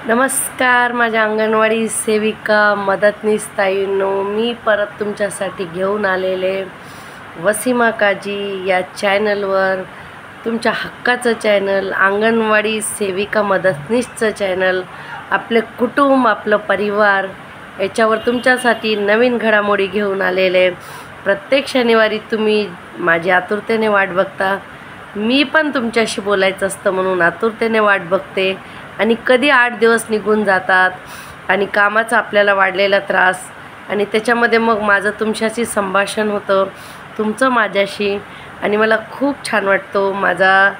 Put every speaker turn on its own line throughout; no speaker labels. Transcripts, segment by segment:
नमस्कार माझ्या अंगणवाडी सेविका मदतनीस ताईंनो, मी परत तुमच्यासाठी घेऊन आलेले वसीमा काजी या चॅनलवर, तुमच्या हक्काचं चॅनल, अंगणवाडी सेविका मदतनीसचं चॅनल, आपले कुटुंब, आपलं परिवार याच्यावर तुमच्यासाठी नवीन घडामोडी घेऊन आलेले। प्रत्येक शनिवारी तुम्ही माझी आतुरतेने वाट बघता, मी पण तुमच्याशी बोलायचं असतं म्हणून आतुरतेने वाट बघते। आणि कधी 8 दिवस निघून जातात आणि कामाचा आपल्याला वाढलेला त्रास, आणि त्याच्यामध्ये मग माझं तुमच्याशी संभाषण होतं, तुमचं माझ्याशी, आणि मला खूप छान वाटतो। माझा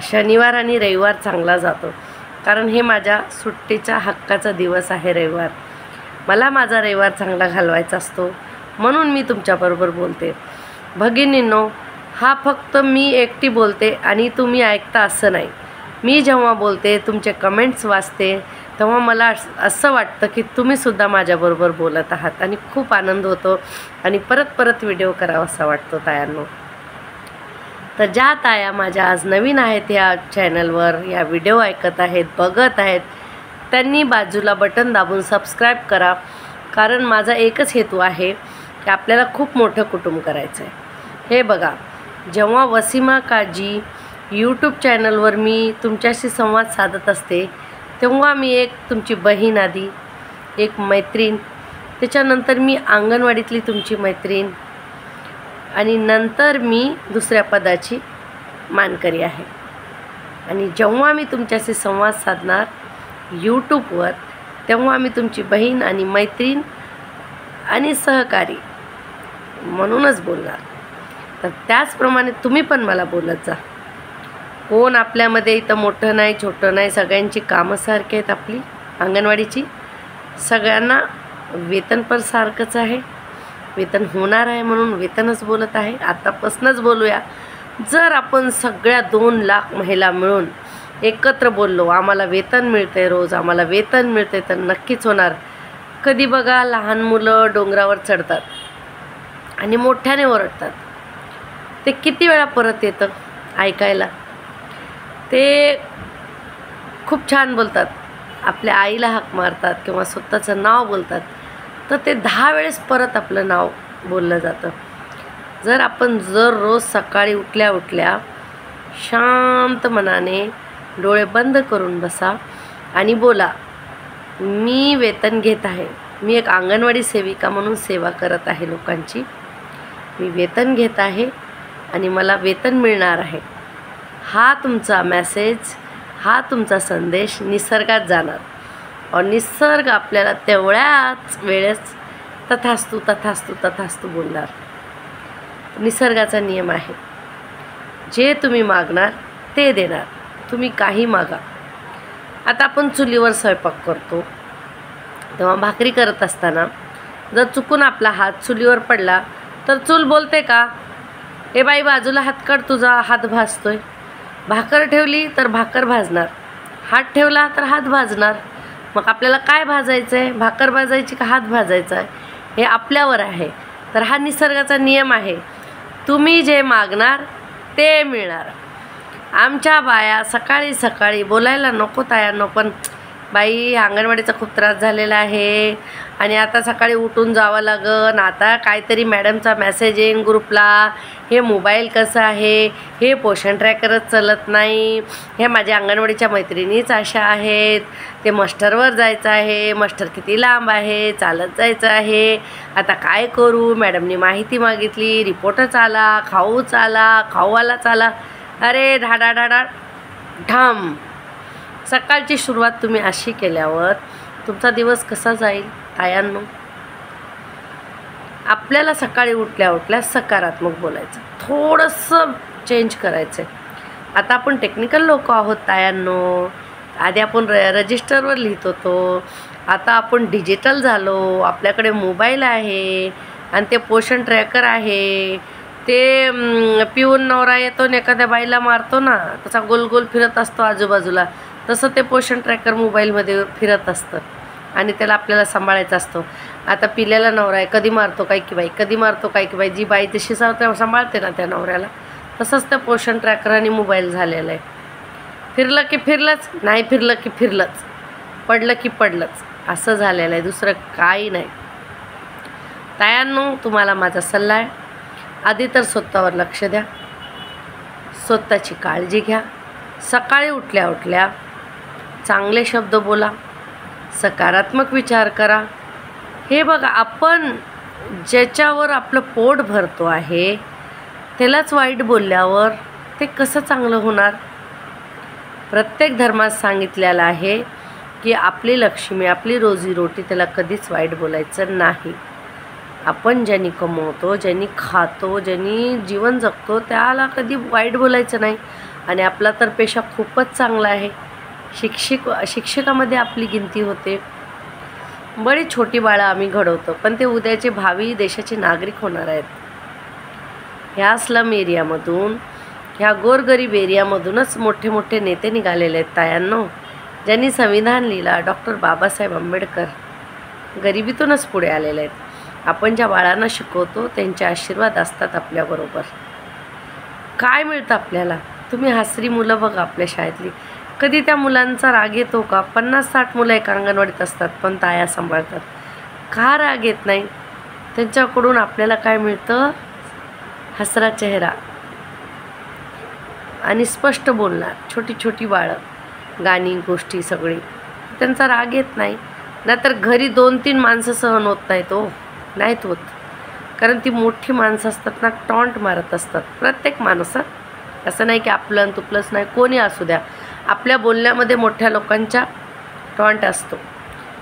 शनिवार आणि रविवार चांगला जातो, कारण हे माझ्या सुट्टीचा हक्काचा दिवस आहे रविवार। मला माझा रविवार चांगला घालवायचा असतो, म्हणून मी तुमच्याबरोबर बोलते। भगिनींनो, हा फक्त मी एकटी बोलते आणि तुम्ही ऐकता असं नाही। मी जेव्हा बोलते, तुमचे कमेंट्स वाचते, तेव्हा मला असं वाटतं की तुम्हीसुद्धा माझ्याबरोबर बोलत आहात आणि खूप आनंद होतो आणि परत परत व्हिडिओ करावा असा वाटतो तायांनो। तर ज्या ताया माझ्या आज नवीन आहेत या चॅनलवर, या व्हिडिओ ऐकत आहेत, बघत आहेत, त्यांनी बाजूला बटन दाबून सबस्क्राईब करा, कारण माझा एकच हेतू आहे की आपल्याला खूप मोठं कुटुंब करायचं आहे। हे बघा, जेव्हा वसीमा काजी यूट्यूब चॅनलवर मी तुमच्याशी संवाद साधत असते, तेव्हा मी एक तुमची बहीण, आधी एक मैत्रीण, त्याच्यानंतर मी अंगणवाडीतली तुमची मैत्रीण, आणि नंतर मी दुसऱ्या पदाची मानकरी आहे। आणि जेव्हा मी तुमच्याशी संवाद साधणार यूट्यूबवर, तेव्हा मी तुमची बहीण आणि मैत्रीण आणि सहकारी म्हणूनच बोलणार। तर त्याचप्रमाणे तुम्ही पण मला बोलत जा। कोण आपल्यामध्ये इथं मोठं नाही, छोटं नाही, सगळ्यांची कामं सारखी आहेत आपली अंगणवाडीची, सगळ्यांना वेतन पण सारखंच आहे, वेतन होणार आहे म्हणून वेतनच बोलत आहे। आतापासूनच बोलूया। जर आपण सगळ्या 2 लाख महिला मिळून एकत्र बोललो, आम्हाला वेतन मिळते, रोज आम्हाला वेतन मिळते, तर नक्कीच होणार। कधी बघा, लहान मुलं डोंगरावर चढतात आणि मोठ्याने ओरडतात, ते किती वेळा परत येतं ऐकायला? ते खूप छान बोलतात, आपल्या आईला हाक मारतात किंवा स्वतःचं नाव बोलतात, तर ते 10 वेळेस परत आपलं नाव बोललं जातं। जर आपण रोज सकाळी उठल्या उठल्या शांत मनाने डोळे बंद करून बसा आणि बोला, मी वेतन घेत आहे, मी एक अंगणवाडी सेविका म्हणून सेवा करत आहे लोकांची, मी वेतन घेत आहे आणि मला वेतन मिळणार आहे, हा तुमचा मेसेज, हा तुमचा संदेश निसर्गात जाणार, और निसर्ग आपल्याला तेवढ्याच वेळेस तथास्तु तथास्तु तथास्तु बोलणार। निसर्गाचा नियम आहे, जे तुम्ही मागणार ते देणार, तुम्ही काही मागा। आता आपण चुलीवर स्वयंपाक करतो, तेव्हा भाकरी करत असताना जर चुकून आपला हात चुलीवर पडला, तर चूल बोलते का, ए बाई बाजूला हात काढ, तुझा हात भाजतोय? भाकर ठेवली तर भाकर भाजणार, हात ठेवला तर हात भाजणार। मग आपल्याला काय भाजायचं आहे, भाकर भाजायची का हात भाजायचा आहे, हे आपल्यावर आहे। तर हा निसर्गाचा नियम आहे, तुम्ही जे मागणार ते मिळणार। आमच्या बाया सकाळी सकाळी बोलायला नको तायांनो, पण बाई अंगणवाडीचा खूप त्रास झालेला आहे आणि आता सकाळी उठून जावं लागन, आता काहीतरी मॅडमचा मेसेज येईन ग्रुपला, हे मोबाईल कसं आहे, हे पोषण ट्रॅकरच चालत नाही, हे माझ्या अंगणवाडीच्या मैत्रिणीच अशा आहेत, ते मस्टरवर जायचं आहे, मस्टर किती लांब आहे, चालत जायचं आहे, आता काय करू, मॅडमनी माहिती मागितली, रिपोर्टच आला, खाऊच आला, खाऊवालाच आला। अरे धाडा धाडा ढाम। सकाळची सुरुवात तुम्ही अशी केल्यावर तुमचा दिवस कसा जाईल तायांनो? आपल्याला सकाळी उठल्या उठल्या सकारात्मक बोलायचं, थोडंसं चेंज करायचं आहे। आता आपण टेक्निकल लोक आहोत तायांनो, आधी आपण रजिस्टरवर लिहित होतो, आता आपण डिजिटल झालो, आपल्याकडे मोबाईल आहे आणि ते पोषण ट्रॅकर आहे, ते पिऊन नवरा येतो आणि एखाद्या बाईला मारतो ना, तसा गोल गोल फिरत असतो आजूबाजूला, तसं ते पोषण ट्रॅकर मोबाईलमध्ये फिरत असतं आणि त्याला आपल्याला सांभाळायचं असतं। आता पिल्याला नवरा आहे, कधी मारतो काय की बाई, कधी मारतो काय की बाई, जी बाई जशी सांभाळते ना त्या नवऱ्याला, तसंच त्या पोषण ट्रॅकर आणि मोबाईल झालेलं आहे। फिरलं की फिरलंच, नाही फिरलं की फिरलंच। पडलं की पडलंच असं झालेलं आहे, दुसरं काही नाही. तायांनो, तुम्हाला माझा सल्ला आहे, आधी तर स्वतःवर लक्ष द्या, स्वतःची काळजी घ्या. सकाळी उठल्या उठल्या चांगले शब्द बोला, सकारात्मक विचार करा. हे बघा, आपण ज्याच्यावर आपलं पोट भरतो आहे त्यालाच वाईट बोलल्यावर ते कसं चांगलं होणार? प्रत्येक धर्मात सांगितलेलं आहे की आपली लक्ष्मी, आपली रोजीरोटी त्याला कधीच वाईट बोलायचं नाही. आपण ज्यांनी कमवतो, ज्यांनी खातो, ज्यांनी जीवन जगतो त्याला कधी वाईट बोलायचं नाही. आणि आपला तर पेशा खूपच चांगला आहे. शिक्षकामध्ये आपली गिनती होते. बडी छोटी बाळं आम्ही घडवतो, पण ते उद्याचे भावी देशाचे नागरिक होणार आहेत. ह्या स्लम एरियामधून, ह्या गोरगरीब एरियामधूनच मोठे मोठे नेते निघालेले आहेत तायांनो. ज्यांनी संविधान लिहिला, डॉक्टर बाबासाहेब आंबेडकर गरिबीतूनच पुढे आलेले आहेत. आपण ज्या बाळांना शिकवतो त्यांचे आशीर्वाद असतात आपल्याबरोबर. काय मिळतं आपल्याला? तुम्ही हसरी मुलं बघा आपल्या शाळेतली, कधी त्या मुलांचा राग येतो का? 50-60 मुलं एका अंगणवाडीत असतात, पण ताया सांभाळतात. का राग येत नाही? त्यांच्याकडून आपल्याला काय मिळतं? हसरा चेहरा आणि स्पष्ट बोलणार. छोटी छोटी बाळं, गाणी, गोष्टी सगळी, त्यांचा राग येत नाही. नाहीतर घरी 2-3 माणसं सहन होत नाहीत, नाहीत होत. कारण ती मोठी माणसं असतात ना, टॉन्ट मारत असतात. प्रत्येक माणसं, असं नाही की आपलं आणि तुपलंच नाही, कोणी असू द्या, आपल्या बोलण्यामध्ये मोठ्या लोकांच्या टॉन्ट असतो.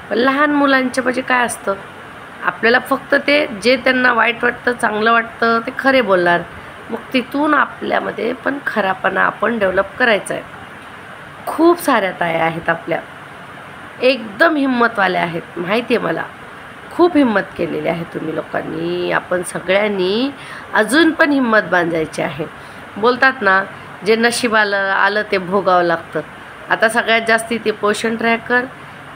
पण लहान मुलांच्या म्हणजे काय असतं, आपल्याला फक्त ते जे त्यांना वाईट वाटतं, चांगलं वाटतं ते खरे बोलणार. मग तिथून आपल्यामध्ये पण खरापणा आपण डेव्हलप करायचा आहे. खूप साऱ्या ताया आहेत आपल्या, एकदम हिंमतवाल्या आहेत, माहिती आहे मला. खूप हिंमत केलेली आहे तुम्ही लोकांनी. आपण सगळ्यांनी अजून पण हिंमत बांधायची आहे. बोलतात ना, जे नशिबाला आलं ते भोगावं लागतं. आता सगळ्यात जास्ती ते पोषण ट्रॅकर,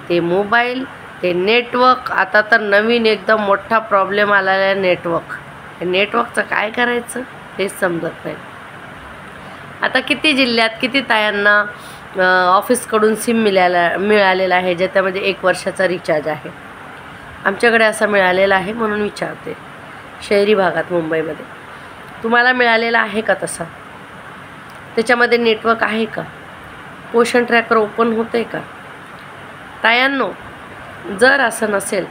ते मोबाईल, ते नेटवर्क. आता तर नवीन एकदम मोठा प्रॉब्लेम आलेला आहे नेटवर्क. हे नेटवर्कचं काय करायचं हेच समजत नाही. आता किती जिल्ह्यात किती तायांना ऑफिसकडून सिम मिळालेलं आहे, ज्याच्यामध्ये 1 वर्षाचा रिचार्ज आहे. आमच्याकडे असं मिळालेलं आहे म्हणून विचारते. शहरी भागात मुंबईमध्ये तुम्हाला मिळालेला आहे का तसा? त्याच्यामध्ये नेटवर्क आहे का? पोषण ट्रॅकर ओपन होतं आहे का? तायांनो, जर असं नसेल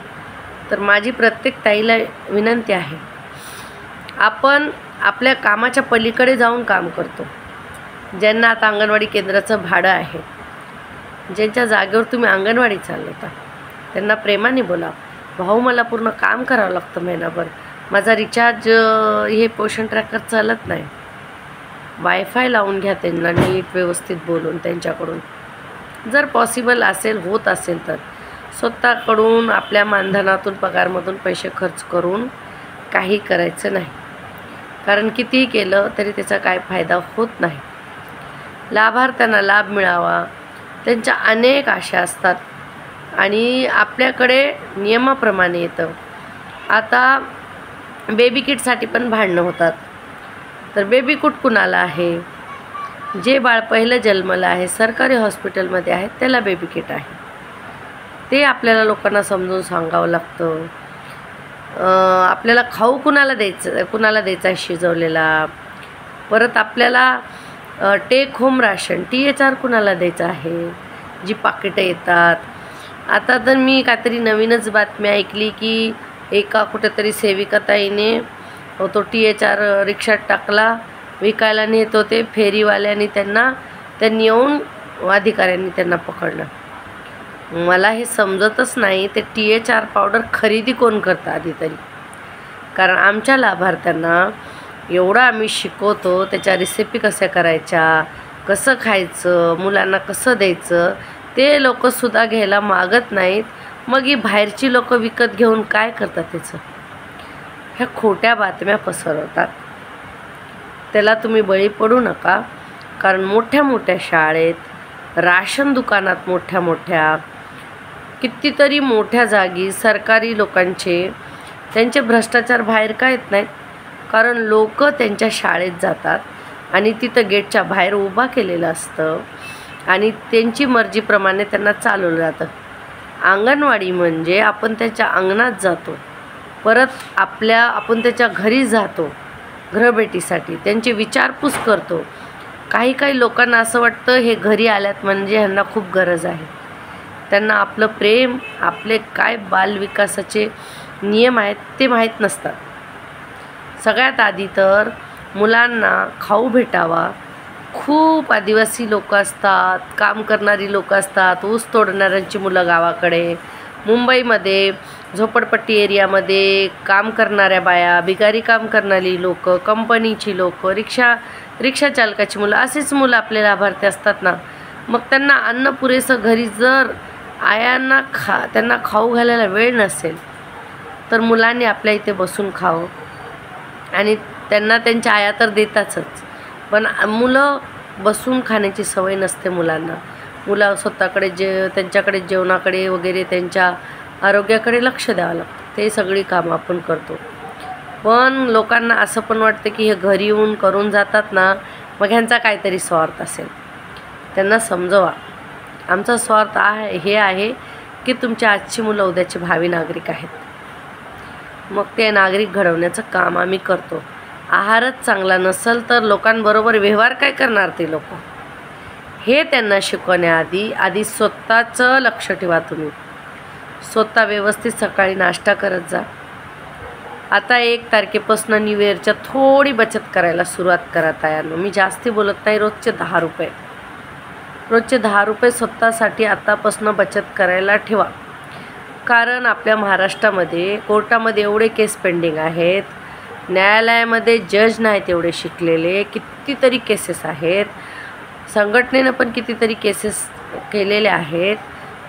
तर माझी प्रत्येक ताईला विनंती आहे, आपण आपल्या कामाच्या पलीकडे जाऊन काम करतो. ज्यांना आता अंगणवाडी केंद्राचं भाडं आहे, ज्यांच्या जागेवर तुम्ही अंगणवाडी चालवता, त्यांना प्रेमाने बोला, भाऊ मला पूर्ण काम करावं लागतं महिनाभर, माझा रिचार्ज हे पोषण ट्रॅकर चालत नाही. वायफाय लावून घ्या त्यांना, नीट व्यवस्थित बोलून त्यांच्याकडून. जर पॉसिबल असेल, होत असेल तर स्वतःकडून आपल्या मानधनातून पगारमधून पैसे खर्च करून काही करायचं नाही. कारण कितीही केलं तरी त्याचा काय फायदा होत नाही. लाभार्थ्यांना लाभ मिळावा, त्यांच्या अनेक आशा असतात आणि आपल्याकडे नियमाप्रमाणे येतं. आता बेबी किटसाठी पण भांडणं होतात. तर बेबी किट कुणाला आहे? जे बाळ पहिलं जन्मलं आहे, सरकारी हॉस्पिटलमध्ये आहे, त्याला बेबी किट आहे. ते आपल्याला लोकांना समजून सांगावं लागतं. आपल्याला खाऊ कुणाला द्यायचा आहे शिजवलेला. परत आपल्याला टेक होम राशन THR कुणाला द्यायचं आहे, जी पाकिटं येतात. आता तर मी काहीतरी नवीनच बातमी ऐकली की एका कुठेतरी सेविकाताईने तो THR रिक्षात टाकला, विकायला नेत होते. फेरीवाल्यांनी त्यांनी येऊन अधिकाऱ्यांनी त्यांना पकडलं. मला हे समजतच नाही, ते THR पावडर खरेदी कोण करतं आधी तरी. कारण आमच्या लाभार्थ्यांना एवढं आम्ही शिकवतो, त्याच्या रेसिपी कशा करायच्या, कसं खायचं, मुलांना कसं द्यायचं, ते लोकंसुद्धा घ्यायला मागत नाहीत. मग ही बाहेरची लोकं विकत घेऊन काय करतात त्याचं? ह्या खोट्या बातम्या पसरवतात. त्याला तुम्ही बळी पडू नका. कारण मोठ्या मोठ्या शाळेत, राशन दुकानात, मोठ्या मोठ्या कितीतरी मोठ्या जागी सरकारी लोकांचे त्यांचे भ्रष्टाचार बाहेर का येत नाहीत? कारण लोक त्यांच्या शाळेत जातात आणि तिथं गेटच्या बाहेर उभा केलेलं असतं आणि त्यांची मर्जीप्रमाणे त्यांना चालवलं जातं. अंगणवाडी म्हणजे आपण त्याच्या अंगणात जातो, परत आपण त्याच्या घरी जातो घरभेटीसाठी, त्यांची विचारपूस करतो. काही काही लोकांना असं वाटतं हे घरी आल्यात म्हणजे ह्यांना खूप गरज आहे. त्यांना आपलं प्रेम, आपले काय बालविकासाचे नियम आहेत ते माहीत नसतात. सगळ्यात आधी तर मुलांना खाऊ भेटावा. खूप आदिवासी लोक असतात, काम करणारी लोक असतात, ऊस तोडणाऱ्यांची मुलं गावाकडे, मुंबईमध्ये झोपडपट्टी एरियामध्ये काम करणाऱ्या बाया, बिगारी काम करणारी लोक, कंपनीची लोक, रिक्षा चालकाची मुलं, असेच मुलं आपले लाभार्थी असतात ना. मग त्यांना अन्न पुरेसं घरी जर आयांना त्यांना खाऊ घालायला वेळ नसेल तर मुलांनी आपल्या इथे बसून खावं. आणि त्यांना त्यांच्या आया तर देतातच, पण मुलं बसून खाण्याची सवय नसते मुलांना. मुलं स्वतःकडे त्यांच्याकडे जेवणाकडे वगैरे त्यांच्या आरोग्याकडे लक्ष द्यावं लागतं. ते सगळी कामं आपण करतो. पण लोकांना असं पण वाटतं की हे घरी येऊन करून जातात ना, मग ह्यांचा काहीतरी स्वार्थ असेल. त्यांना समजवा, आमचा स्वार्थ हे आहे की तुमच्या आजची मुलं उद्याचे भावी नागरिक आहेत. मग ते नागरिक घडवण्याचं काम आम्ही करतो. आहारच चांगला नसेल तर लोकांबरोबर व्यवहार काय करणार ते लोक, हे त्यांना शिकवण्याआधी स्वतःचं लक्ष ठेवा. तुम्ही स्वतः व्यवस्थित सकाळी नाश्ता करत जा. आता 1 तारखेपासून न्यू इयरच्या थोडी बचत करायला सुरुवात करा तायांनो. मी जास्ती बोलत नाही. रोजचे 10 रुपये स्वतःसाठी आतापासून बचत करायला ठेवा. कारण आपल्या महाराष्ट्रामध्ये कोर्टामध्ये एवढे केस पेंडिंग आहेत, न्यायालयामध्ये जज नाहीत एवढे शिकलेले, कितीतरी केसेस आहेत, संघटनेनं पण कितीतरी केसेस केलेले आहेत,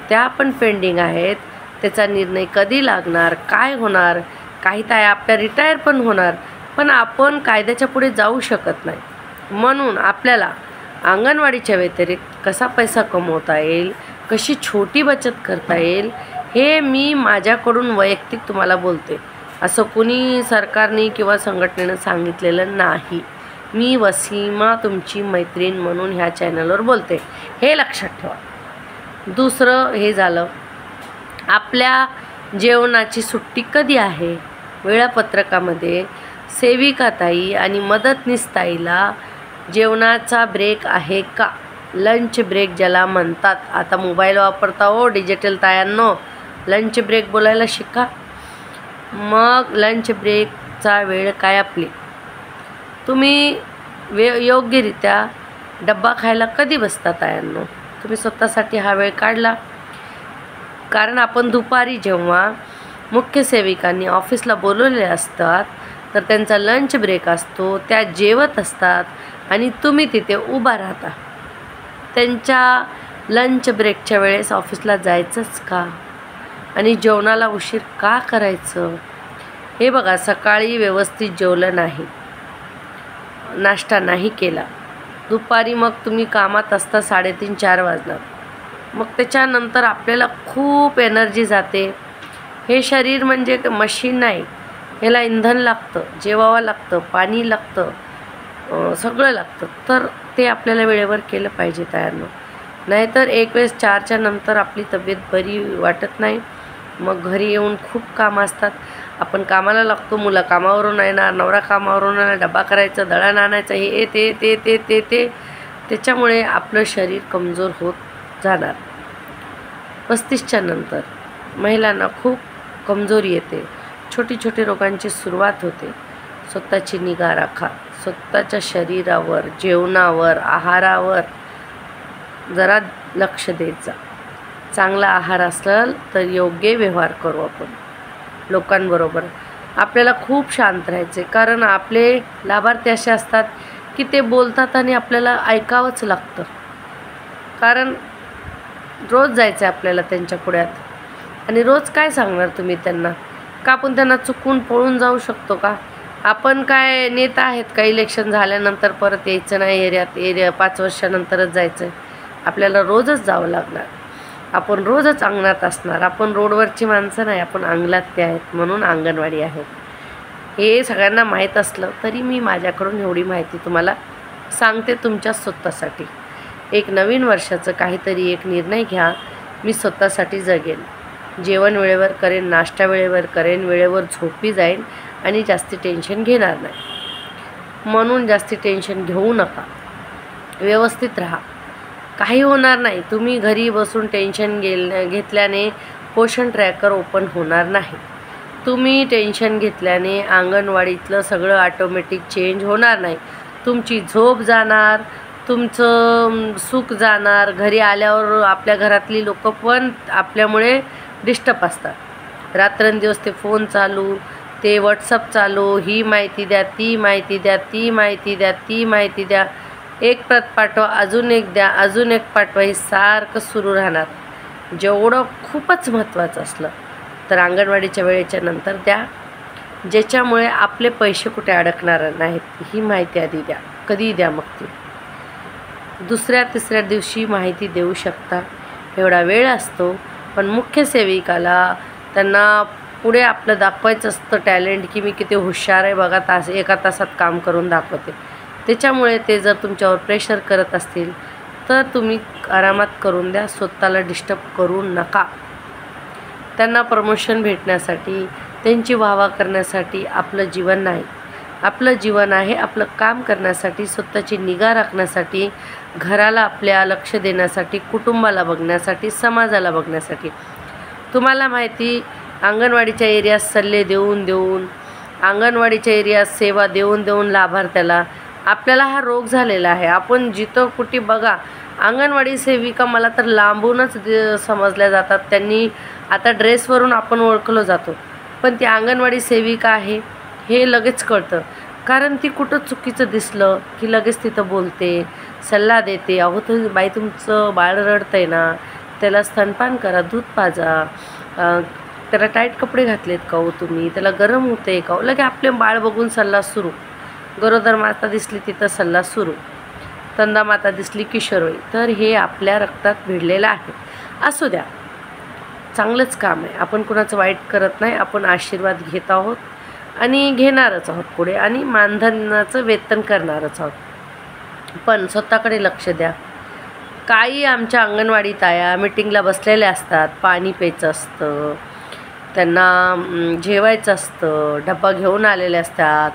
त्या पण पेंडिंग आहेत. त्याचा निर्णय कधी लागणार, काय होणार, काही ताई आपल्या रिटायर पण होणार, पण आपण कायद्याच्या पुढे जाऊ शकत नाही. म्हणून आपल्याला अंगणवाडीच्या व्यतिरिक्त कसा पैसा कमवता येईल, कशी छोटी बचत करता येईल, हे मी माझ्याकडून वैयक्तिक तुम्हाला बोलते. असं कुणी सरकारने किंवा संघटनेनं सांगितलेलं नाही. मी वसीमा तुमची मैत्रीण म्हणून ह्या चॅनलवर बोलते, हे लक्षात ठेवा. दुसरं हे झालं, आपल्या जेवणाची सुट्टी कधी आहे, वेळापत्रकामध्ये सेविकाताई आणि मदतनीस ताईला जेवणाचा ब्रेक आहे का, लंच ब्रेक ज्याला म्हणतात. आता मोबाईल वापरता हो डिजिटल तायांनो, लंच ब्रेक बोलायला शिका. मग लंच ब्रेकचा वेळ काय आपली, तुम्ही योग्यरित्या डब्बा खायला कधी बसता तायांनो, तुम्ही स्वतःसाठी हा वेळ काढला. कारण आपण दुपारी जेव्हा मुख्य सेविकांनी ऑफिसला बोलवलेले असतात तर त्यांचा लंच ब्रेक असतो, त्या जेवत असतात आणि तुम्ही तिथे उभा राहता. त्यांच्या लंच ब्रेकच्या वेळेस ऑफिसला जायचंच का आणि जेवणाला उशीर का करायचं. हे बघा, सकाळी व्यवस्थित जेवलं नाही, नाश्ता नाही केला, दुपारी मग तुम्ही कामात असता 3:30-4 वाजणार, मग त्याच्यानंतर आपल्याला खूप एनर्जी जाते. हे शरीर म्हणजे मशीन नाही, ह्याला इंधन लागतं, जेवावं लागतं, पाणी लागतं, सगळं लागतं. तर ते आपल्याला वेळेवर केलं पाहिजे तयारनं. नाहीतर एक वेळेस 4च्या नंतर आपली तब्येत बरी वाटत नाही, मग घरी येऊन खूप कामं असतात, आपण कामाला लागतो, मुलं कामावरून येणार, नवरा कामावरून येणार, डबा करायचं, दळण आणायचं, हे ते ते ते ते ते त्याच्यामुळे आपलं शरीर कमजोर होत जाणार. 35च्या नंतर महिलांना खूप कमजोरी येते, छोटी छोटी रोगांची सुरुवात होते. स्वतःची निगा राखा, स्वतःच्या शरीरावर, जेवणावर, आहारावर जरा लक्ष देत जा. चांगला आहार असेल तर योग्य व्यवहार करू आपण लोकांबरोबर. आपल्याला खूप शांत राहायचे, कारण आपले लाभार्थी असे असतात की ते बोलतात आणि आपल्याला ऐकावंच लागतं. कारण रोज जायचं आहे आपल्याला त्यांच्या पुढ्यात आणि रोज काय सांगणार तुम्ही त्यांना, का आपण त्यांना चुकून पळून जाऊ शकतो का. आपण काय नेता आहेत का, इलेक्शन झाल्यानंतर परत यायचं नाही, एरिया 5 वर्षानंतरच जायचं आहे. आपल्याला रोजच जावं लागणार, आपण रोजच अंगणात असणार. आपण रोडवरची माणसं नाही, आपण अंगणातले आहेत, म्हणून अंगणवाडी आहे. हे सगळ्यांना माहीत असलं तरी मी माझ्याकडून एवढी माहिती तुम्हाला सांगते तुमच्या स्वतःसाठी. एक नवीन वर्षाचं काहीतरी एक निर्णय घ्या, मी स्वतःसाठी जगेन. जेवण वेळेवर करेन, नाश्ता वेळेवर करेन, वेळेवर झोपी जाईन आणि जास्ती टेन्शन घेणार नाही. म्हणून जास्ती टेन्शन घेऊ नका, व्यवस्थित राहा, काही होणार नाही. तुम्ही घरी बसून टेन्शन घेतल्याने पोषण ट्रॅकर ओपन होणार नाही. तुम्ही टेन्शन घेतल्याने अंगणवाडीतलं सगळं ऑटोमॅटिक चेंज होणार नाही. तुमची झोप जाणार, तुमचं सुख जाणार. घरी आल्यावर आपल्या घरातली लोक पण आपल्यामुळे डिस्टर्ब असतात. रात्रंदिवस ते फोन चालू, ते व्हॉट्सअप चालू, ही माहिती द्या, ती माहिती द्या, ती माहिती द्या, ती माहिती द्या, एक प्रत पाठवा, अजून एक द्या, अजून एक पाठवा, हे सारखं सुरू राहणार. जेवढं खूपच महत्त्वाचं असलं तर अंगणवाडीच्या वेळेच्या नंतर द्या, ज्याच्यामुळे आपले पैसे कुठे अडकणार नाहीत. ही माहिती आधी द्या, कधीही द्या. मग ती दुसऱ्या तिसऱ्या दिवशी माहिती देऊ शकता, एवढा वेळ असतो. पण मुख्य सेविकाला त्यांना पुढे आपलं दाखवायचं असतं टॅलेंट, की मी किती हुशार आहे बघा, एका तासात काम करून दाखवते. त्याच्यामुळे ते जर तुमच्यावर प्रेशर करत असतील तर तुम्ही आरामात करून द्या, स्वतःला डिस्टर्ब करू नका. त्यांना प्रमोशन भेटण्यासाठी, त्यांची वाहवा करण्यासाठी आपलं जीवन नाही. आपलं जीवन आहे आपलं काम करण्यासाठी, स्वतःची निगा राखण्यासाठी, घराला आपल्या लक्ष देण्यासाठी, कुटुंबाला बघण्यासाठी, समाजाला बघण्यासाठी. तुम्हाला माहिती, अंगणवाडीच्या एरियात सल्ले देऊन देऊन, अंगणवाडीच्या एरियात सेवा देऊन देऊन लाभार्थ्याला आपल्याला हा रोग झालेला आहे. आपण जिथं कुठे बघा, अंगणवाडी सेविका मला तर लांबूनच समजल्या जातात. त्यांनी आता ड्रेसवरून आपण ओळखलो जातो, पण ती अंगणवाडी सेविका आहे हे लगेच कळतं. कारण ती कुठं चुकीचं दिसलं की लगेच तिथं बोलते, सल्ला देते. अहो बाई, तुमचं बाळ रडतं आहे ना, त्याला स्तनपान करा, दूध पाजा, त्याला टाईट कपडे घातलेत का हो तुम्ही, त्याला गरम होते का हो. लगे आपले बाळ बघून सल्ला सुरू. गरोदर माता दिसली तिथं सल्ला सुरू, तंदा माता दिसली किशोरवयी. तर हे आपल्या रक्तात भिडलेलं आहे. असू द्या, चांगलंच काम आहे. आपण कुणाचं वाईट करत नाही. आपण आशीर्वाद घेत आहोत आणि घेणारच आहोत पुढे, आणि मानधनाचं वेतन करणारच आहोत. पण स्वतःकडे लक्ष द्या. काही आमच्या अंगणवाडी ताया मीटिंगला बसलेल्या असतात, पाणी प्यायचं असतं, त्यांना जेवायचं असतं, डबा घेऊन आलेले असतात,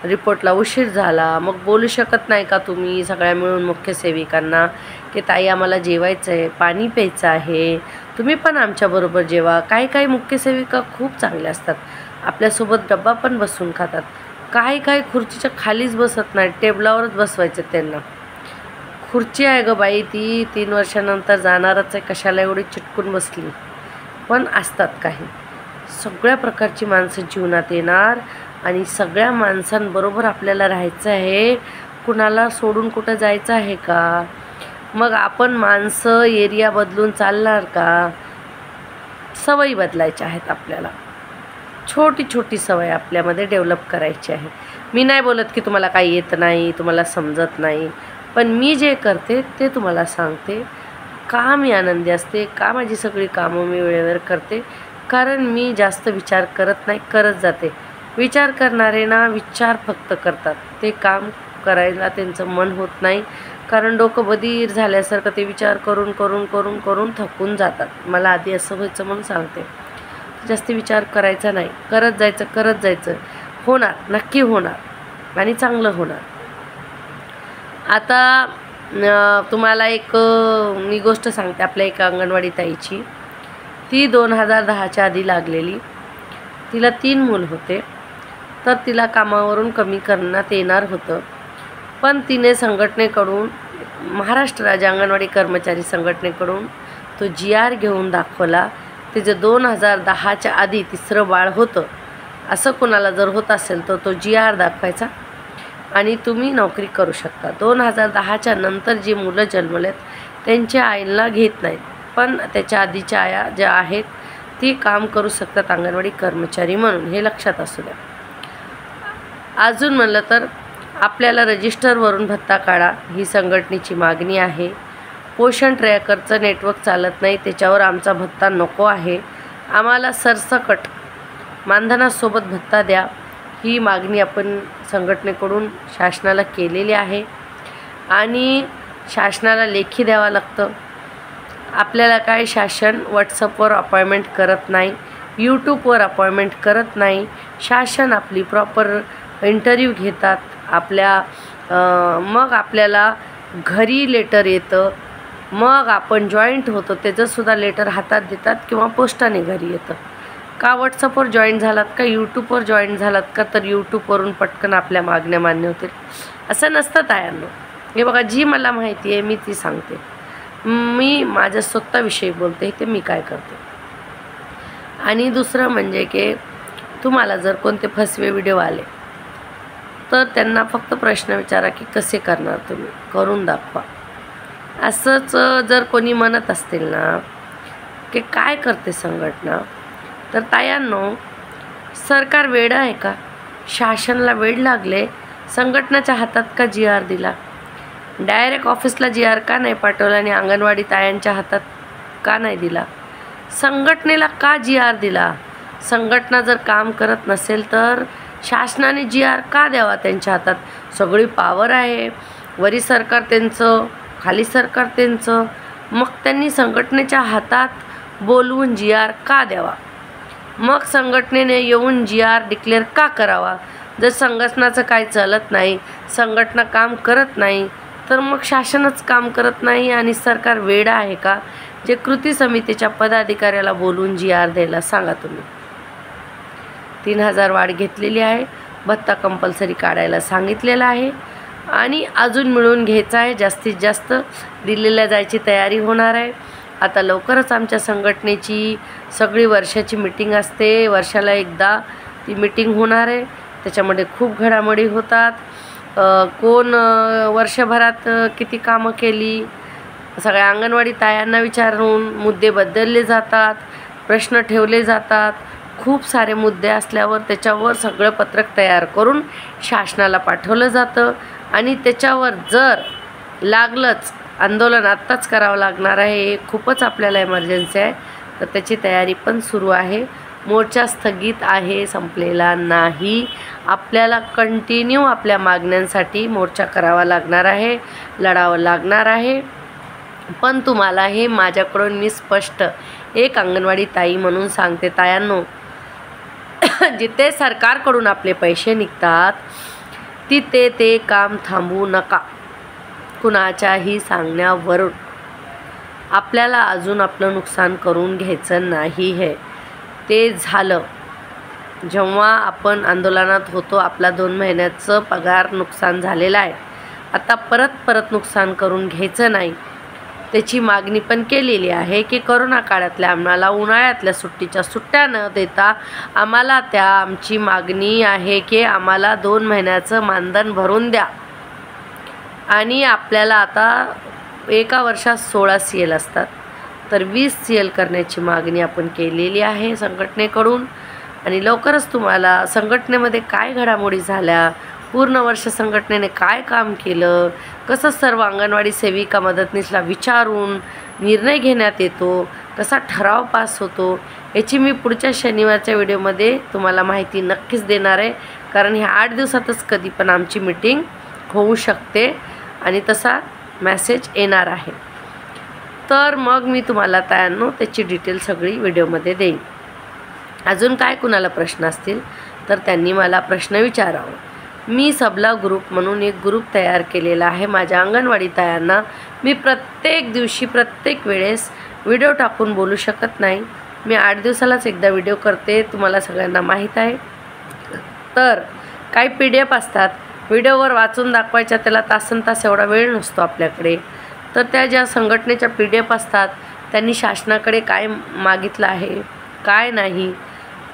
रिपोर्टला उशीर झाला, मग बोलू शकत नाही का तुम्ही सगळ्या मिळून मुख्य सेविकांना की ताई आम्हाला जेवायचं आहे, पाणी प्यायचं आहे, तुम्ही पण आमच्याबरोबर जेवा. काही काही मुख्य सेविका खूप चांगल्या असतात, आपल्यासोबत डब्बा पण बसून खातात. काही काही खुर्चीच्या खालीच बसत नाही, टेबलावरच बसवायचं त्यांना. खुर्ची आहे गं बाई, ती 3 वर्षानंतर जाणारच आहे, कशाला एवढी चिटकून बसली. पण असतात काही. सगळ्या प्रकारची माणसं जीवनात येणार आणि सगळ्या माणसांबरोबर आपल्याला राहायचं आहे. कुणाला सोडून कुठं जायचं आहे का? मग आपण माणसं एरिया बदलून चालणार का? सवयी बदलायच्या आहेत आपल्याला. छोटी छोटी सवय आपल्यामध्ये डेव्हलप करायची आहे. मी नाही बोलत की तुम्हाला काही येत नाही, तुम्हाला समजत नाही, पण मी जे करते ते तुम्हाला सांगते. का मी आनंदी असते, का माझी सगळी कामं मी वेळेवर करते? कारण मी जास्त विचार करत नाही, करत जाते. विचार करणारे ना विचार फक्त करतात, ते काम करायला त्यांचं मन होत नाही. कारण डोकं बधीर झाल्यासारखं ते विचार करून करून करून करून थकून जातात. मला आधी असं व्हायचं म्हणून सांगते, जास्त विचार करायचा नाही, करत जायचं करत जायचं. होणार, नक्की होणार आणि चांगलं होणार. आता तुम्हाला एक मी गोष्ट सांगते आपल्या एका अंगणवाडी ताईची. ती 2010च्या आधी लागलेली. तिला 3 मुलं होते, तर तिला कामावरून कमी करण्यात येणार होतं. पण तिने संघटनेकडून, महाराष्ट्र राज्य अंगणवाडी कर्मचारी संघटनेकडून तो GR घेऊन दाखवला. तिचं 2010च्या आधी 3रं बाळ होतं. असं कोणाला जर होत असेल तर तो GR दाखवायचा आणि तुम्ही नोकरी करू शकता. 2010च्या नंतर जी मुलं जन्मलेत त्यांच्या आईला घेत नाहीत, पण त्याच्या आधीच्या आया ज्या आहेत ती काम करू शकतात अंगणवाडी कर्मचारी म्हणून. हे लक्षात असू द्या. अजून म्हणलं तर आपल्याला रजिस्टरवरून भत्ता काढा, ही संघटनेची मागणी आहे. पोषण ट्रॅकरचं नेटवर्क चालत नाही, त्याच्यावर आमचा भत्ता नको आहे. आम्हाला सरसकट मानधनासोबत भत्ता द्या, ही मागणी आपण संघटनेकडून शासनाला केलेली आहे आणि शासनाला लेखी द्यावं लागतं. आपल्याला काय शासन व्हॉट्सअपवर अपॉइंटमेंट करत नाही, यूट्यूबवर अपॉइंटमेंट करत नाही. शासन आपली प्रॉपर इंटरव्ह्यू घेतात आपल्या, मग आपल्याला घरी लेटर येतं, मग आपण जॉईंट होतो, त्याचंसुद्धा लेटर हातात देतात किंवा पोस्टाने घरी येतं. का व्हॉट्सअपवर जॉईन झालात का यूट्यूबवर जॉईन झालात का तर यूट्यूबवरून पटकन आपल्या मागण्या मान्य होतील असं नसतं तायांनो. हे बघा, जी मला माहिती आहे मी ती सांगते. मी माझ्या स्वतःविषयी बोलते ते मी काय करते. आणि दुसरं म्हणजे की तुम्हाला जर कोणते फसवे व्हिडिओ आले तर त्यांना फक्त प्रश्न विचारा की कसे करणार, तुम्ही करून दाखवा. असंच जर कोणी म्हणत असतील ना की काय करते संघटना, तर तायांनो सरकार वेडं आहे का? शासनाला वेड लागले? संघटनाच्या हातात का GR दिला? डायरेक्ट ऑफिसला GR का नाही पाठवला आणि अंगणवाडी तायांच्या हातात का नाही दिला? संघटनेला का GR दिला? संघटना जर काम करत नसेल तर शासनाने GR का द्यावा त्यांच्या हातात? सगळी पावर आहे, वरी सरकार त्यांचं, खाली सरकार त्यांचं, मग त्यांनी संघटनेच्या हातात बोलवून GR का द्यावा? मग संघटनेने येऊन GR डिक्लेअर का करावा? जर संघटनाचं काय चालत नाही, संघटना काम करत नाही, तर मग शासनच काम करत नाही आणि सरकार वेडं आहे का जे कृती समितीच्या पदाधिकाऱ्याला बोलून GR द्यायला? सांगा तुम्ही. 3000 वाढ घेतलेली आहे, भत्ता कंपल्सरी काढायला सांगितलेला आहे आणि अजून मिळून घ्यायचा आहे, जास्तीत जास्त दिल्लीला जायची तयारी होणार आहे. आता लवकरच आमच्या संघटनेची सगळी वर्षाची मीटिंग असते, वर्षाला एकदा ती मीटिंग होणार आहे. त्याच्यामध्ये खूप घडामोडी होतात, कोण वर्षभरात किती कामं केली, सगळ्या अंगणवाडी तायांना विचारून मुद्दे बदलले जातात, प्रश्न ठेवले जातात. खूप सारे मुद्दे असल्यावर त्याच्यावर सगळं पत्रक तयार करून शासनाला पाठवलं जातं आणि त्याच्यावर जर लागलंच आंदोलन आत्ताच करावं लागणार आहे, खूपच आपल्याला इमर्जन्सी आहे, तर त्याची तयारी पण सुरू आहे. मोर्चा स्थगित आहे, संपलेला नाही. आपल्याला कंटिन्यू आपल्या मागण्यांसाठी मोर्चा करावा लागणार आहे, लढावं लागणार आहे. पण तुम्हाला हे माझ्याकडून मी स्पष्ट एक अंगणवाडी ताई म्हणून सांगते, तायांनो, जिथे सरकारकडून आपले पैसे निघतात तिथे ते काम थांबवू नका. कुणाच्याही सांगण्यावरून आपल्याला अजून आपलं नुकसान करून घ्यायचं नाही आहे. ते झालं जेव्हा आपण आंदोलनात होतो, आपला 2 महिन्याचं पगार नुकसान झालेला आहे. आता परत नुकसान करून घ्यायचं नाही. त्याची मागणी पण केलेली आहे की करोना काळातल्या आम्हाला उन्हाळ्यातल्या सुट्टीच्या सुट्ट्या न देता आम्हाला आमची मागणी आहे की आम्हाला 2 महिन्याचं मानधन भरून द्या. आणि आपल्याला आता एका वर्षात 16 CL असतात, तर 20 CL करण्याची मागणी आपण केलेली आहे संघटनेकडून. आणि लवकरच तुम्हाला संघटनेमध्ये काय घडामोडी झाल्या, पूर्ण वर्ष संघटनेने काय काम केलं, कसं सर्व अंगणवाडी सेविका मदतनीसला विचारून निर्णय घेण्यात येतो, कसा ठराव पास होतो, याची मी पुढच्या शनिवारच्या व्हिडिओमध्ये तुम्हाला माहिती नक्कीच देणार आहे. कारण ह्या 8 दिवसातच कधी पण आमची मीटिंग होऊ शकते आणि तसा मेसेज येणार आहे. तर मग मी तुम्हाला तायांनो त्याची डिटेल सगळी व्हिडिओमध्ये देईन. अजून काय कुणाला प्रश्न असतील तर त्यांनी मला प्रश्न विचारावं. मी सबला ग्रुप म्हणून एक ग्रुप तयार केलेला आहे माझ्या अंगणवाडी तायांना. मी प्रत्येक दिवशी प्रत्येक वेळेस व्हिडिओ टाकून बोलू शकत नाही. मी 8 दिवसालाच एकदा व्हिडिओ करते, तुम्हाला सगळ्यांना माहीत आहे. तर काही PDF असतात, व्हिडिओवर वाचून दाखवायच्या, त्याला तासनतास एवढा वेळ नसतो आपल्याकडे. तर त्या ज्या संघटनेच्या PDF असतात त्यांनी शासनाकडे काय मागितलं आहे काय नाही,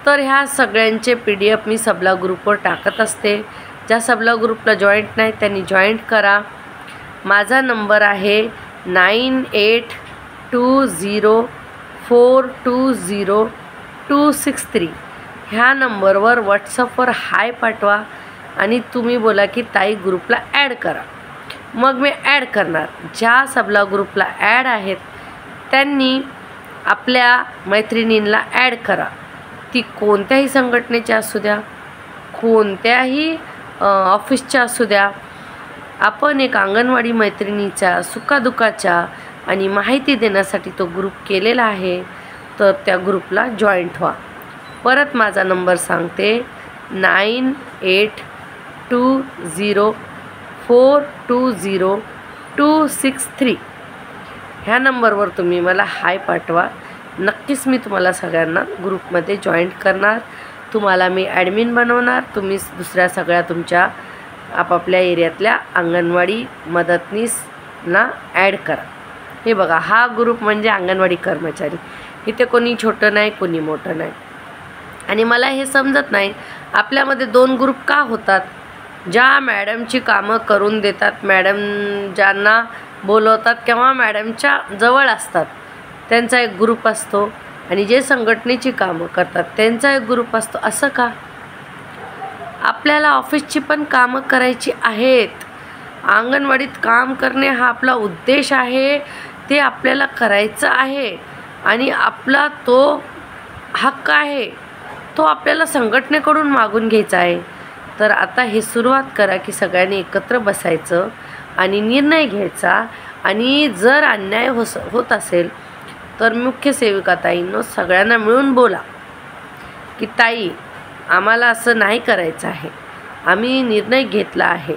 तर ह्या सगळ्यांचे PDF मी सबला ग्रुपवर टाकत असते. ज्या सबला ग्रुपला जॉईंट नाही त्यांनी जॉईंट करा. माझा नंबर आहे 9820420263. ह्या नंबरवर व्हॉट्सअपवर हाय पाठवा आणि तुम्ही बोला की ताई ग्रुपला ॲड करा. मग मी ॲड करणार. ज्या सबला ग्रुपला ॲड आहेत त्यांनी आपल्या मैत्रिणींना ॲड करा. ती कोणत्याही संघटनेच्या असू द्या, कोणत्याही ऑफिसच्या असू द्या. आपण एक अंगणवाडी मैत्रिणीच्या सुखादुखाच्या आणि माहिती देण्यासाठी तो ग्रुप केलेला आहे, तर त्या ग्रुपला जॉईंट व्हा. परत माझा नंबर सांगते, 9820420263. ह्या नंबरवर तुम्ही मला हाय पाठवा. नक्कीच मी तुम्हाला सगळ्यांना ग्रुपमध्ये जॉईंट करणार. तुम्हाला मी ॲडमिन बनवणार. तुम्ही दुसऱ्या सगळ्या तुमच्या आपापल्या एरियातल्या अंगणवाडी मदतनीसना ॲड करा. हे बघा, हा ग्रुप म्हणजे अंगणवाडी कर्मचारी. इथे कोणी छोटं नाही, कोणी मोठं नाही. आणि मला हे समजत नाही, आपल्यामध्ये 2 ग्रुप का होतात? ज्या मॅडमची कामं करून देतात, मॅडम ज्यांना बोलवतात किंवा मॅडमच्या जवळ असतात, त्यांचा एक ग्रुप असतो, आणि जे संघटनेची कामं करतात त्यांचा एक ग्रुप असतो. असं का? आपल्याला ऑफिसची पण कामं करायची आहेत. अंगणवाडीत काम करणे हा आपला उद्देश आहे. ते आपल्याला करायचं आहे आणि आपला तो हक्क आहे, तो आपल्याला संघटनेकडून मागून घ्यायचा आहे. तर आता हे सुरुवात करा की सगळ्यांनी एकत्र बसायचं आणि निर्णय घ्यायचा. आणि जर अन्याय होत असेल तर मुख्य सेविका ताईंनो सगळ्यांना मिळून बोला की ताई, आम्हाला असं नाही करायचं आहे, आम्ही निर्णय घेतला आहे.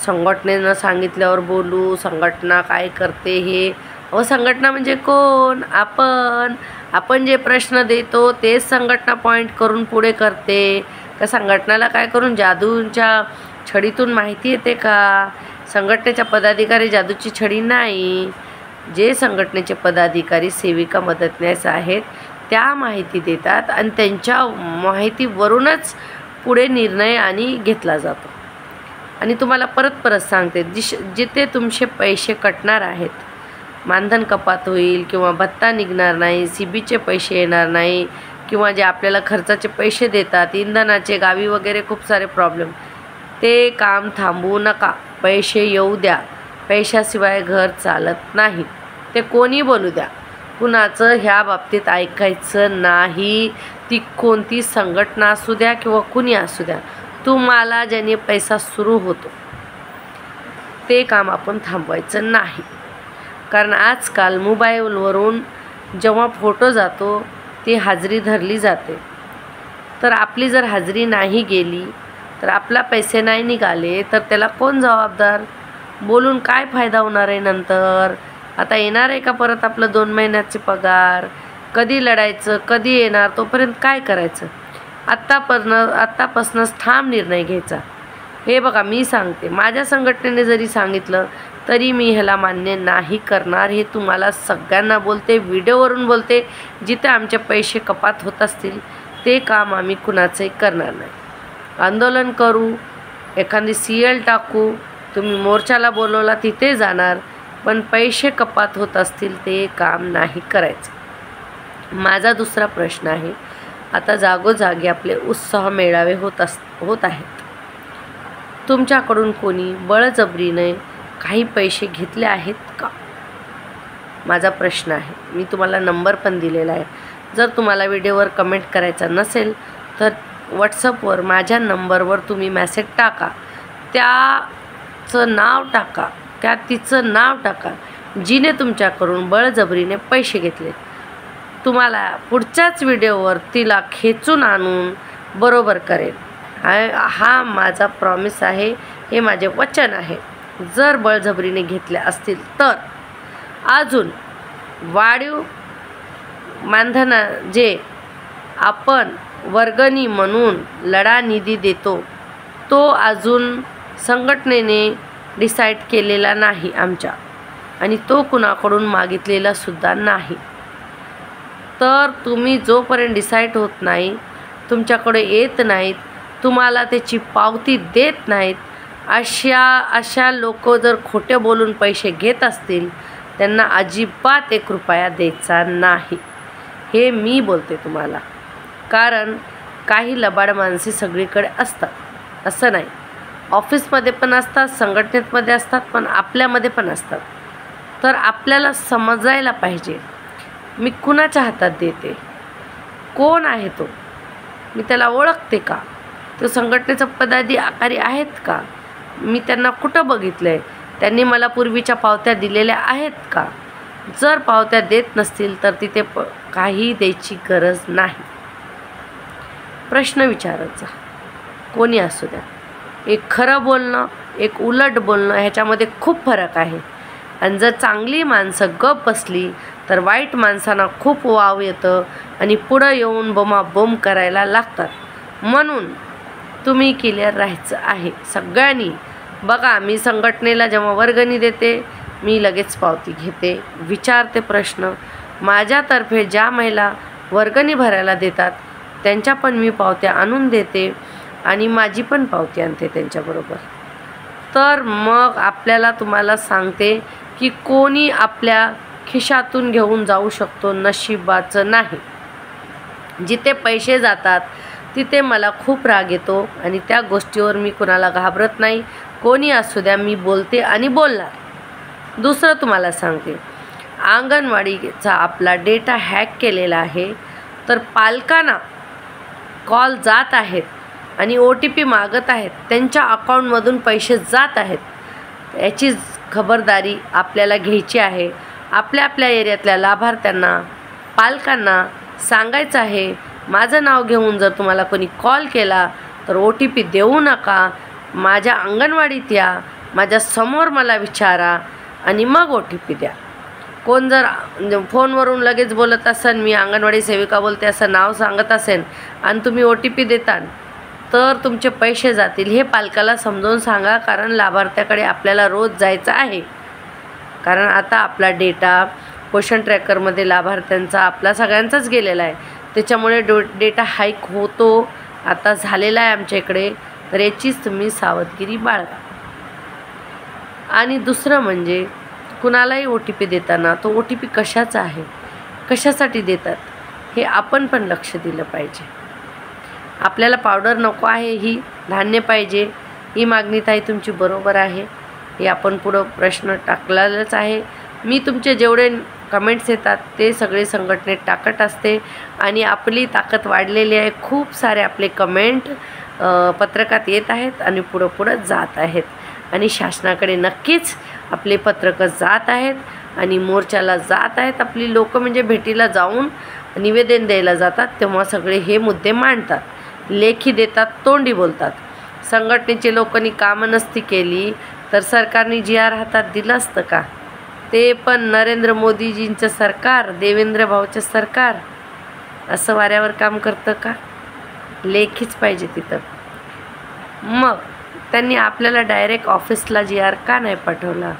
संघटनेनं सांगितल्यावर बोलू, संघटना काय करते हे. संघटना म्हणजे कोण? आपण जे प्रश्न देतो तेच संघटना पॉईंट करून पुढे करते का? संघटनाला काय करून जादूच्या छडीतून माहिती येते का? संघटनेच्या पदाधिकारी जादूची छडी नाही. जे संघटनेचे पदाधिकारी सेविका मदतनीस आहेत त्या माहिती देतात आणि त्यांच्या माहितीवरूनच पुढे निर्णय आणि घेतला जातो. आणि तुम्हाला परत सांगते, जिथे तुमचे पैसे कटणार आहेत, मानधन कपात होईल किंवा भत्ता निघणार नाही, CBचे पैसे येणार नाही, किंवा जे आपल्याला खर्चाचे पैसे देतात, इंधनाचे, गावी वगैरे खूप सारे प्रॉब्लेम, ते काम थांबवू नका. पैसे येऊ द्या. पैशाशिवाय घर चालत नाही. ते कोणी बोलू द्या, कुणाचं ह्या बाबतीत ऐकायचं नाही. ती कोणती संघटना असू द्या किंवा कुणी असू द्या, तुम्हाला ज्याने पैसा सुरू होतो ते काम आपण थांबवायचं नाही. कारण आजकाल मोबाईलवरून जेव्हा फोटो जातो ती हाजरी धरली जाते. तर आपली जर हाजरी नाही गेली, तर आपला पैसे नाही निघाले, तर त्याला कोण जबाबदार? बोलून काय फायदा होणार आहे नंतर? आता येणार आहे का परत आपलं 2 महिन्याचे पगार? कधी लढायचं, कधी येणार? तोपर्यंत काय करायचं? आत्तापासूनच ठाम निर्णय घ्यायचा. हे बघा, मी सांगते, माझ्या संघटनेने जरी सांगितलं तरी मी ह्याला मान्य नाही करणार. हे तुम्हाला सगळ्यांना बोलते, व्हिडिओवरून बोलते. जिथे आमचे पैसे कपात होत असतील ते काम आम्ही कुणाचंही करणार नाही. आंदोलन करू, एखादी CL टाकू, तुम्ही मोर्चाला बोलवला तिथे जाणार, पण पैसे कपात होत असतील ते काम नाही करायचं. माझा दुसरा प्रश्न आहे, आता जागोजागी आपले उत्साह मेळावे होत आहेत. तुमच्याकडून कोणी बळजबरीने काही पैसे घेतले आहेत का? माझा प्रश्न आहे. मी तुम्हाला नंबर पण दिलेला आहे. जर तुम्हाला व्हिडिओवर कमेंट करायचा नसेल तर व्हॉट्सअपवर माझ्या नंबरवर तुम्ही मेसेज टाका, त्याचं नाव टाका, तिचं नाव टाका जिने तुमच्याकडून बळजबरीने पैसे घेतले. तुम्हाला पुढच्याच व्हिडिओवर तिला खेचून आणून बरोबर करेल. हा माझा प्रॉमिस आहे, हे माझे वचन आहे. जर बळजबरीने घेतले असतील तर अजून वाढीव मानधन जे आपण वर्गणी म्हणून लढा निधी देतो तो अजून संघटनेने डिसाईड केलेला नाही आमच्या, आणि तो कुणाकडून मागितलेला सुद्धा नाही. तर तुम्ही जोपर्यंत डिसाईड होत नाही, तुमच्याकडे येत नाहीत, तुम्हाला त्याची पावती देत नाहीत, अशा लोक जर खोटे बोलून पैसे घेत असतील त्यांना अजिबात 1 रुपया द्यायचा नाही. हे मी बोलते तुम्हाला. कारण काही लबाड माणसे सगळीकडे असतात, असं नाही. ऑफिसमध्ये पण असतात, संघटनेमध्ये असतात, पण आपल्यामध्ये पण असतात. तर आपल्याला समजायला पाहिजे मी कुणाच्या हातात देते, कोण आहे तो, मी त्याला ओळखते का, तो संघटनेचा पदाधिकारी आहेत का, मी त्यांना कुठं बघितलं आहे, त्यांनी मला पूर्वीच्या पावत्या दिलेल्या आहेत का, जर पावत्या देत नसतील तर तिथे काही द्यायची गरज नाही. प्रश्न विचारत जा, कोणी असू द्या. एक खरं बोलणं, एक उलट बोलणं, ह्याच्यामध्ये खूप फरक आहे. आणि जर चांगली माणसं गप बसली तर वाईट माणसांना खूप वाव येतं आणि पुढं येऊन बोमाबोम करायला लागतात. म्हणून तुम्ही क्लिअर राहायचं आहे सगळ्यांनी. बघा, मी संघटनेला जेव्हा वर्गणी देते मी लगेच पावती घेते, विचारते प्रश्न. माझ्यातर्फे ज्या महिला वर्गणी भरायला देतात त्यांच्या पण मी पावत्या आणून देते आणि माझी पण पावती आणते त्यांच्याबरोबर. तर मग आपल्याला तुम्हाला सांगते की कोणी आपल्या खिशातून घेऊन जाऊ शकतो, नशिबाचं नाही. जिथे पैसे जातात तिथे मला खूप राग येतो आणि त्या गोष्टीवर मी कुणाला घाबरत नाही. कोणी असू द्या, मी बोलते आणि बोलणार. दुसरं तुम्हाला सांगते, अंगणवाडीचा आपला डेटा हॅक केलेला आहे. तर पालकांना कॉल जात आहेत आणि OTP मागत आहेत, त्यांच्या अकाउंटमधून पैसे जात आहेत. याची खबरदारी आपल्याला घ्यायची आहे. आपल्या आपल्या एरियातल्या लाभार्थ्यांना, पालकांना सांगायचं आहे, माझं नाव घेऊन जर तुम्हाला कोणी कॉल केला तर OTP देऊ नका. माझ्या अंगणवाडीत या, माझ्यासमोर मला विचारा आणि मग OTP द्या. कोण जर फोनवरून लगेच बोलत असेल, मी अंगणवाडी सेविका बोलते असं नाव सांगत असेल आणि तुम्ही OTP देताल तर तुमचे पैसे जातील. हे पालकाला समजावून सांगा, कारण लाभार्थ्याकडे आपल्याला रोज जायचं आहे. कारण आता आपला डेटा पोषण ट्रॅकरमध्ये लाभार्थ्यांचा आपला सगळ्यांचाच गेलेला आहे. त्याच्यामुळे डेटा हाईक होतो, आता झालेला आहे आमच्या इकडे. तर याचीच तुम्ही सावधगिरी बाळगा. आणि दुसरं म्हणजे कुणालाही OTP देताना तो OTP कशाचा आहे, कशासाठी देतात हे आपण पण लक्ष दिलं पाहिजे. आपल्याला पावडर नको आहे, ही धान्य पाहिजे, ही मागणी ताई तुमची बरोबर आहे. हे आपण पुढं प्रश्न टाकलेलाच आहे. मी तुमचे जेवढे कमेंट्स येतात ते सगळे संघटनेत टाकत असते आणि आपली ताकद वाढलेली आहे. खूप सारे आपले कमेंट पत्रकात येत आहेत आणि पुढं जात आहेत आणि शासनाकडे नक्कीच आपले पत्रकं जात आहेत आणि मोर्चाला जात आहेत. आपली लोक म्हणजे भेटीला जाऊन निवेदन द्यायला जातात तेव्हा सगळे हे मुद्दे मांडतात, लेखी देतात, तोंडी बोलतात. संघटनेचे लोकांनी कामं नसती केली तर सरकारने GR हातात दिलं असतं का? ते पण नरेंद्र मोदीजींचं सरकार, देवेंद्र भाऊचं सरकार असं वाऱ्यावर काम करतं का? लेखीच पाहिजे तिथं. मग त्यांनी आपल्याला डायरेक्ट ऑफिसला GR का नाही पाठवला?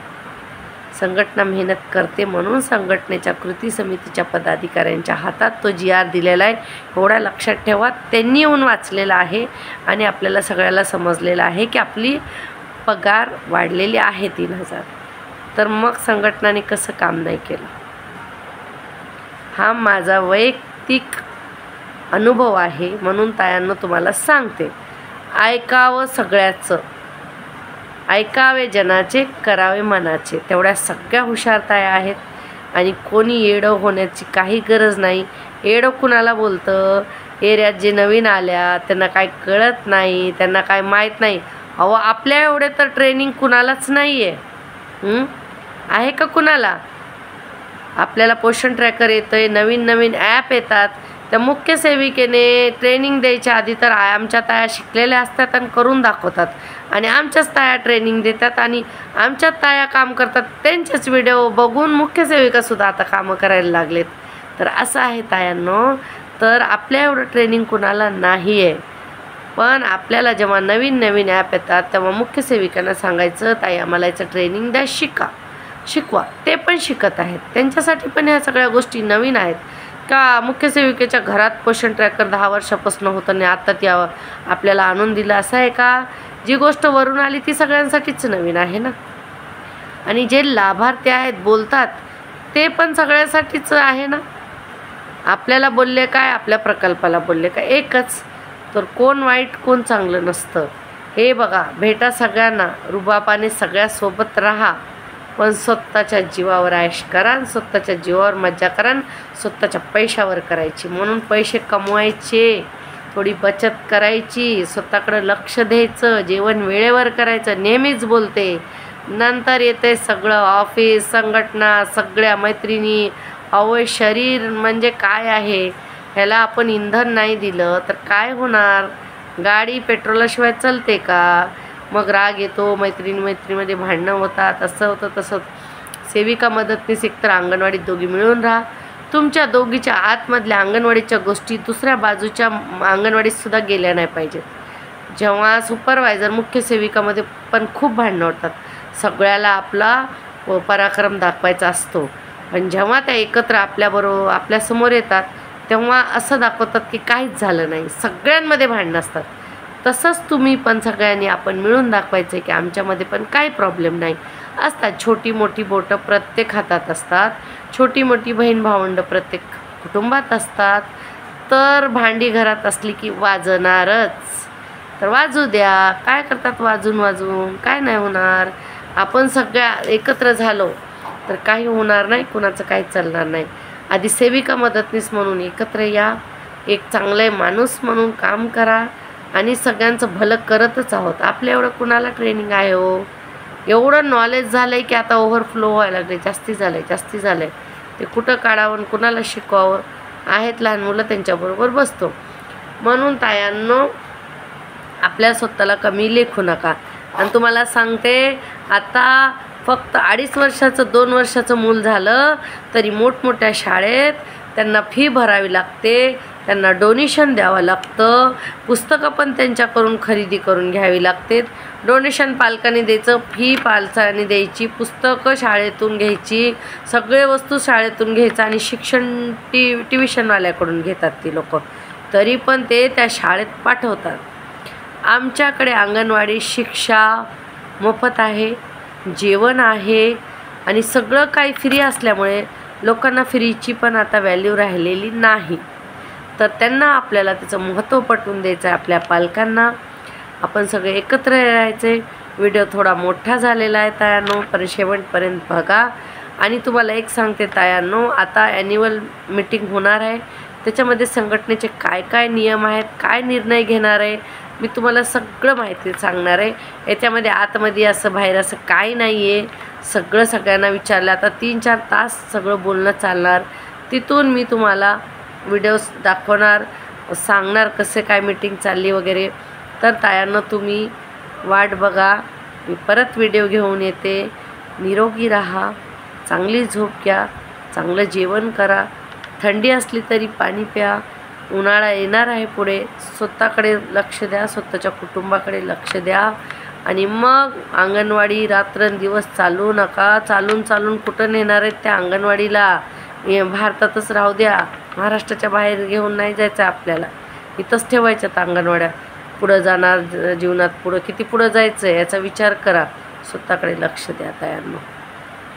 संघटना मेहनत करते म्हणून संघटनेच्या कृती समितीच्या पदाधिकाऱ्यांच्या हातात तो GR दिलेला आहे. एवढा लक्षात ठेवा. त्यांनी येऊन वाचलेला आहे आणि आपल्याला सगळ्याला समजलेलं आहे की आपली पगार वाढलेली आहे 3000. तर मग संघटनाने कसं काम नाही केलं? हा माझा वैयक्तिक अनुभव आहे म्हणून तायांनो तुम्हाला सांगते. ऐकावं सगळ्याचं, ऐकावे जनाचे, करावे मनाचे. तेवढ्या सगळ्या हुशार ताया आहेत आणि कोणी येडं होण्याची काही गरज नाही. येडं कुणाला बोलतं? एरियात जे नवीन आल्या त्यांना काय कळत नाही, त्यांना काय माहीत नाही. अहो, आपल्या एवढे तर ट्रेनिंग कुणालाच नाही आहे का कुणाला? आपल्याला पोषण ट्रॅकर येतं आहे, नवीन ॲप येतात. त्या मुख्य सेविकेने ट्रेनिंग द्यायच्या आधी तर आमच्या ताया शिकलेल्या असतात आणि करून दाखवतात आणि आमच्याच ताया ट्रेनिंग देतात आणि आमच्याच ताया काम करतात. त्यांचेच व्हिडिओ बघून मुख्य सेविकासुद्धा आता कामं करायला लागलेत. तर असं आहे तायांनो. तर आपल्या एवढं ट्रेनिंग कुणाला नाही आहे. पण आपल्याला जेव्हा नवीन ॲप येतात तेव्हा मुख्य सेविकांना सांगायचं, ताई आम्हाला याचं ट्रेनिंग द्या, शिकवा. ते पण शिकत आहेत. त्यांच्यासाठी पण ह्या सगळ्या गोष्टी नवीन आहेत का? मुख्य सेविकेच्या घरात पोषण ट्रॅकर 10 वर्षापासून होतं आणि आता ती आपल्याला आणून दिलं असं आहे का? जी गोष्ट वरून आली ती सगळ्यांसाठीच नवीन आहे ना. आणि जे लाभार्थी आहेत बोलतात ते पण सगळ्यासाठीच आहे ना. आपल्याला बोलले काय, आपल्या प्रकल्पाला बोलले काय, एकच. तर कोण वाईट कोण चांगलं नसतं. हे बघा, भेटा सगळ्यांना, रुबाबाने सगळ्यासोबत राहा, पण स्वतःच्या जीवावर ऐश करा, स्वतःच्या जीवावर मज्जा करा, स्वतःच्या पैशावर करायची. म्हणून पैसे कमवायचे, थोडी बचत करायची, स्वतःकडे लक्ष द्यायचं, जेवण वेळेवर करायचं. नेहमीच बोलते, नंतर येते सगळं ऑफिस, संघटना, सगळ्या मैत्रिणी. अहो शरीर म्हणजे काय आहे, ह्याला आपण इंधन नाही दिलं तर काय होणार? गाडी पेट्रोलाशिवाय चलते का? मग राग येतो, मैत्रिणीमध्ये भांडणं होतात, असं होतं तसं. सेविका मदतनीस एकतर अंगणवाडीत दोघी मिळून राहा. तुमच्या दोघीच्या आतमधल्या अंगणवाडीच्या गोष्टी दुसऱ्या बाजूच्या अंगणवाडीत सुद्धा गेल्या नाही पाहिजेत. जेव्हा सुपरवायझर मुख्य सेविकामध्ये पण खूप भांडणं होतात, सगळ्याला आपला पराक्रम दाखवायचा असतो, पण जेव्हा त्या एकत्र आपल्याबरोबर आपल्यासमोर येतात तेव्हा असं दाखवतात की काहीच झालं नाही, सगळ्यांमध्ये भांडणं असतात. तसंच तुम्ही पण सगळ्यांनी आपण मिळून दाखवायचं की आमच्यामध्ये पण काही प्रॉब्लेम नाही असतात. छोटी मोठी बोटं प्रत्येक हातात असतात, छोटी मोठी बहीण भावंडं प्रत्येक कुटुंबात असतात. तर भांडी घरात असली की वाजणारच, तर वाजू द्या. काय करतात वाजून काय नाही होणार. आपण सगळ्या एकत्र झालो तर काही होणार नाही, कुणाचं काही चालणार नाही. आधी सेविका मदतनीस म्हणून एकत्र या, एक चांगले माणूस म्हणून काम करा आणि सगळ्यांचं भलं करतच आहोत. आपल्या एवढं कुणाला ट्रेनिंग आहे हो? एवढं नॉलेज झालं आहे की आता ओव्हरफ्लो व्हायला लागले, जास्ती झालं आहे. ते कुठं काढावं, कुणाला शिकवावं? आहेत लहान मुलं, त्यांच्याबरोबर बसतो. म्हणून तायांनो, आपल्या स्वतःला कमी लेखू नका. आणि तुम्हाला सांगते, आता फक्त 2.5 वर्षाचं 2 वर्षाचं मूल झालं तरी मोठमोठ्या शाळेत त्यांना फी भरावी लागते, त्यांना डोनेशन द्यावं लागतं, पुस्तकं पण त्यांच्याकडून खरेदी करून घ्यावी लागते. डोनेशन पालकांनी द्यायचं, फी पालकांनी द्यायची, पुस्तकं शाळेतून घ्यायची, सगळे वस्तू शाळेतून घ्यायचं आणि शिक्षण ट्युशनवाल्याकडून घेतात ती लोक, तरी पण ते त्या शाळेत पाठवतात. आमच्याकडे अंगणवाडी शिक्षा मोफत आहे, जेवण आहे आणि सगळं काही फ्री असल्यामुळे लोकांना फ्रीची पण आता व्हॅल्यू राहिलेली नाही. तर त्यांना आपल्याला त्याचं महत्त्व पटवून द्यायचं आहे. आपल्या पालकांना आपण सगळे एकत्र राहायचे. व्हिडिओ थोडा मोठा झालेला आहे तायांनो, पण शेवटपर्यंत बघा. आणि तुम्हाला एक सांगते तायांनो, आता ॲन्युअल मीटिंग होणार आहे, त्याच्यामध्ये संघटनेचे काय काय नियम आहेत, काय निर्णय घेणार आहे, मी तुम्हाला सगळं माहिती सांगणार आहे. याच्यामध्ये आतमध्ये असं बाहेर असं काही नाही आहे. सगळं सगळ्यांना विचारलं. आता 3-4 तास सगळं बोलणं चालणार. तिथून मी तुम्हाला व्हिडिओज दाखवणार, सांगणार कसे काय मीटिंग चालली वगैरे. तर तायांना तुम्ही वाट बघा, मी परत व्हिडिओ घेऊन येते. निरोगी राहा, चांगली झोप घ्या, चांगलं जेवण करा, थंडी असली तरी पाणी प्या. उन्हाळा येणार आहे पुढे, स्वतःकडे लक्ष द्या, स्वतःच्या कुटुंबाकडे लक्ष द्या. आणि मग अंगणवाडी रात्रंदिवस चालू नका. चालून कुठं नेणार आहेत त्या अंगणवाडीला? भारतातच राहू द्या, महाराष्ट्राच्या बाहेर घेऊन नाही जायचं आपल्याला, इथंच ठेवायच्यात अंगणवाड्या. पुढं जाणार जीवनात, किती पुढं जायचं याचा विचार करा, स्वतःकडे लक्ष द्या तायांनो.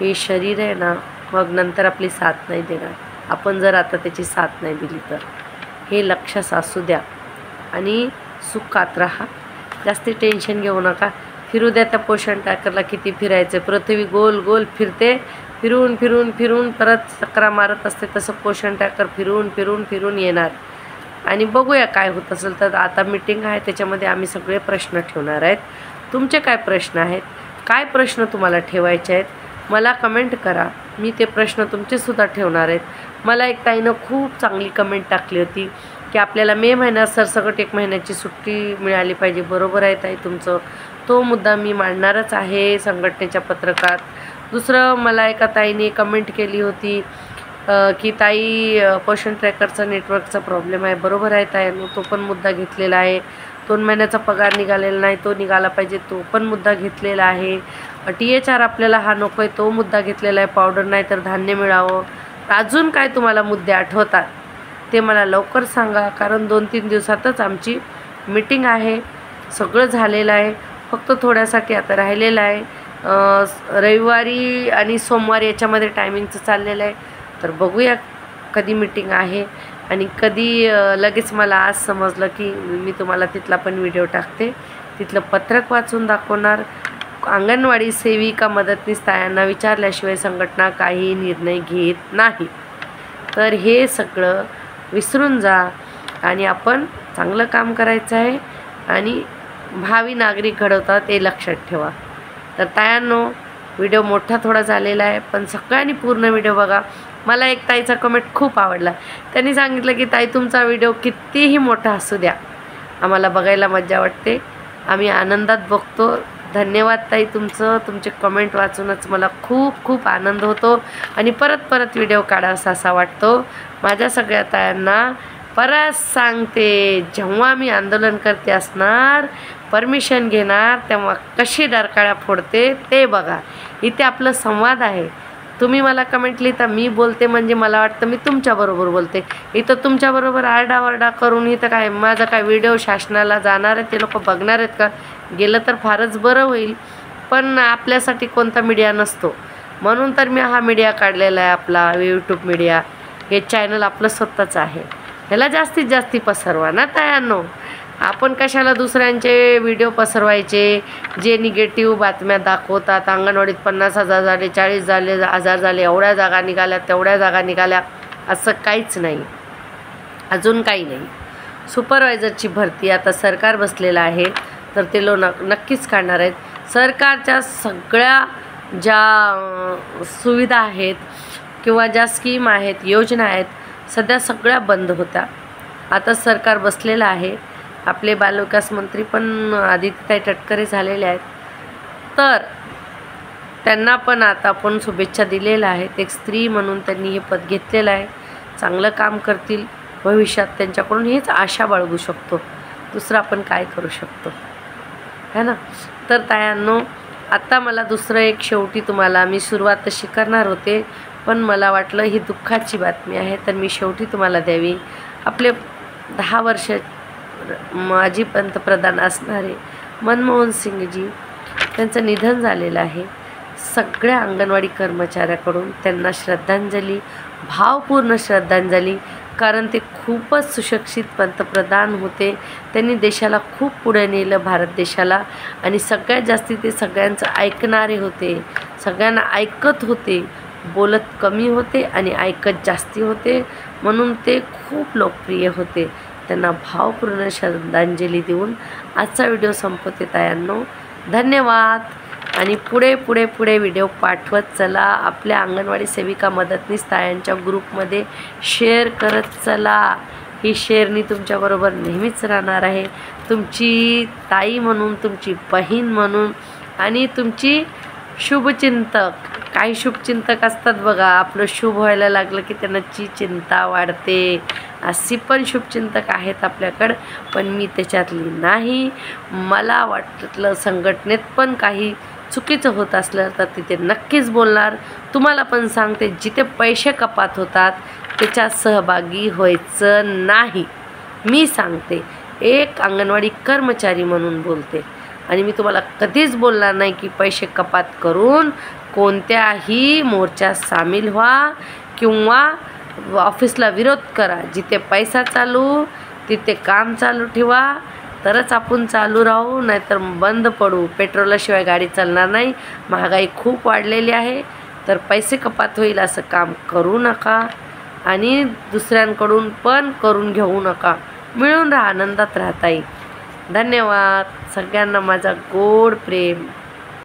हे शरीर आहे ना, मग नंतर आपली साथ नाही देणार, आपण जर आता त्याची साथ नाही दिली तर. हे लक्षात असू द्या आणि सुखात राहा, जास्ती टेन्शन घेऊ नका. फिरू द्या त्या पोषण ट्रॅकरला, किती फिरायचं. पृथ्वी गोल गोल फिरते, फिरून परत चक्रा मारत असते, तसं पोषण ट्रॅकर फिरून येणार. आणि बघूया काय होत असेल. तर आता मीटिंग आहे, त्याच्यामध्ये आम्ही सगळे प्रश्न ठेवणार आहेत. तुमचे काय प्रश्न आहेत, काय प्रश्न तुम्हाला ठेवायचे आहेत, मला कमेंट करा. मी ते प्रश्न तुमचेसुद्धा ठेवणार आहेत. मला एक ताईनं खूप चांगली कमेंट टाकली होती की आपल्याला मे महिन्यात सरसकट 1 महिन्याची सुट्टी मिळाली पाहिजे. बरोबर आहे ताई तुमचं, तो मुद्दा मी मांडणारच आहे संघटनेच्या पत्रकात. दुसरं, मला एका ताईने कमेंट केली होती की ताई पोषण ट्रॅकरचा नेटवर्कचा प्रॉब्लेम आहे. बरोबर आहे ताई, तो पण मुद्दा घेतलेला आहे. 2 महिन्याचा पगार निघालेला नाही, तो निघाला पाहिजे, तो पण मुद्दा घेतलेला आहे. THR आपल्याला हा नको आहे, तो मुद्दा घेतलेला आहे. पावडर नाही तर धान्य मिळावं. अजून काय तुम्हाला मुद्दे आठवतात ते मला लवकर सांगा, कारण 2-3 दिवसातच आमची मीटिंग आहे. सगळं झालेलं आहे, फक्त थोड्यासाठी आता राहिलेलं आहे. रविवारी आणि सोमवारी याच्यामध्ये टायमिंगचं चाललेलं आहे. तर बघूया कधी मीटिंग आहे आणि कधी. लगेच मला आज समजलं की मी तुम्हाला तिथला पण व्हिडिओ टाकते, तिथलं पत्रक वाचून दाखवणार. अंगणवाडी सेविका मदतनीस तायांना विचारल्याशिवाय संघटना काही निर्णय घेत नाही. तर हे सगळं विसरून जा आणि आपण चांगलं काम करायचं आहे आणि भावी नागरिक घडवतात हे लक्षात ठेवा. तर तायांनो, व्हिडिओ मोठा थोडा झालेला आहे, पण सगळ्यांनी पूर्ण व्हिडिओ बघा. मला एक ताईचा कमेंट खूप आवडला. त्यांनी सांगितलं की ताई, तुमचा व्हिडिओ कितीही मोठा असू द्या, आम्हाला बघायला मजा वाटते, आम्ही आनंदात बघतो. धन्यवाद ताई तुमचं. तुमचे कमेंट वाचूनच मला खूप खूप आनंद होतो आणि परत परत व्हिडिओ काढावासा असा वाटतो. माझ्या सगळ्या तायांना परत सांगते, जेव्हा मी आंदोलन करते असणार, परमिशन घेणार, तेव्हा कशी डरकाळ्या फोडते ते बघा. इथे आपलं संवाद आहे. तुम्ही मला कमेंट लिहिता, मी बोलते, म्हणजे मला वाटतं मी तुमच्याबरोबर बोलते. इथं तुमच्याबरोबर आरडाओरडा करून इथं काय माझा काय व्हिडिओ शासनाला जाणार आहे, ते लोक बघणार आहेत का? गेलं तर फारच बरं होईल, पण आपल्यासाठी कोणता मीडिया नसतो. म्हणून तर मी हा मीडिया काढलेला आहे, आपला यूट्यूब मीडिया. हे चॅनल आपलं स्वतःचं आहे. ह्याला जास्तीत जास्त पसरवा ना तायांनो. आपण कशाला दुसऱ्यांचे व्हिडिओ पसरवायचे जे निगेटिव्ह बातम्या दाखवतात. अंगणवाडीत 50,000 झाले, 40,000 झाले, एवढ्या जागा निघाल्या, तेवढ्या जागा निघाल्या, असं काहीच नाही, अजून काही नाही. सुपरवायझरची भरती आता सरकार बसलेलं आहे, तर ते नक्कीच काढणार आहेत. सरकारच्या सगळ्या ज्या सुविधा आहेत किंवा ज्या स्कीम आहेत, योजना आहेत, सध्या सगळ्या बंद होत्या. आता सरकार बसलेलं आहे. आपले बालविकास मंत्री पण आदित्यताई तटकरे झालेले आहेत, तर त्यांना पण आता आपण शुभेच्छा दिलेल्या आहेत. एक स्त्री म्हणून त्यांनी हे पद घेतलेलं आहे. चांगलं काम करतील भविष्यात, त्यांच्याकडून हेच आशा बाळगू शकतो. दुसरं आपण काय करू शकतो, है ना? तर तायांनो, आता मला दुसरं एक शेवटी तुम्हाला, मी सुरुवात तशी करणार होते, पण मला वाटलं ही दुःखाची बातमी आहे, तर मी शेवटी तुम्हाला द्यावी. आपले 10 वर्ष माजी पंतप्रधान असणारे मनमोहन सिंगजी, त्यांचं निधन झालेलं आहे. सगळ्या अंगणवाडी कर्मचाऱ्याकडून त्यांना श्रद्धांजली, भावपूर्ण श्रद्धांजली. कारण ते खूपच सुशिक्षित पंतप्रधान होते. त्यांनी देशाला खूप पुढे नेलं, भारत देशाला. आणि सगळ्यात जास्ती ते सगळ्यांचं ऐकणारे होते, सगळ्यांना ऐकत होते. बोलत कमी होते आणि ऐकत जास्ती होते, म्हणून ते खूप लोकप्रिय होते. त्यांना भावपूर्ण श्रद्धांजली देऊन आजचा व्हिडिओ संपवते तायांनो. धन्यवाद. आणि पुढे पुढे पुढे व्हिडिओ पाठवत चला. आपल्या अंगणवाडी सेविका मदतनीस तायांच्या ग्रुपमध्ये शेअर करत चला. ही शेअरनी तुमच्याबरोबर नेहमीच राहणार आहे, तुमची ताई म्हणून, तुमची बहीण म्हणून आणि तुमची शुभचिंतक. काही शुभचिंतक असतात बघा, आपलं शुभ व्हायला लागलं की त्यांची चिंता वाढते. अशी पण शुभचिंतक आहेत आपल्याकडं, पण मी त्याच्यातली नाही. मला वाटलं संघटनेत पण काही चुकीचं होत असलं तर तिथे नक्कीच बोलणार. तुम्हाला पण सांगते, जिथे पैसे कपात होतात त्याच्यात सहभागी व्हायचं नाही. मी सांगते, एक अंगणवाडी कर्मचारी म्हणून बोलते. आणि मी तुम्हाला कधीच बोलणार नाही की पैसे कपात करून कोणत्याही मोर्चात सामील व्हा किंवा ऑफिसला विरोध करा. जिथे पैसा चालू तिथे काम चालू ठेवा, तरच आपण चालू राहू, नाहीतर बंद पडू. पेट्रोलशिवाय गाडी चालणार नाही. महागाई खूप वाढलेली आहे, तर पैसे कपात होईल असं काम करू नका आणि दुसऱ्यांकडून पण करून घेऊ नका. मिळून राहा, आनंदात राहता येईल. धन्यवाद. सगळ्यांना माझा गोड प्रेम.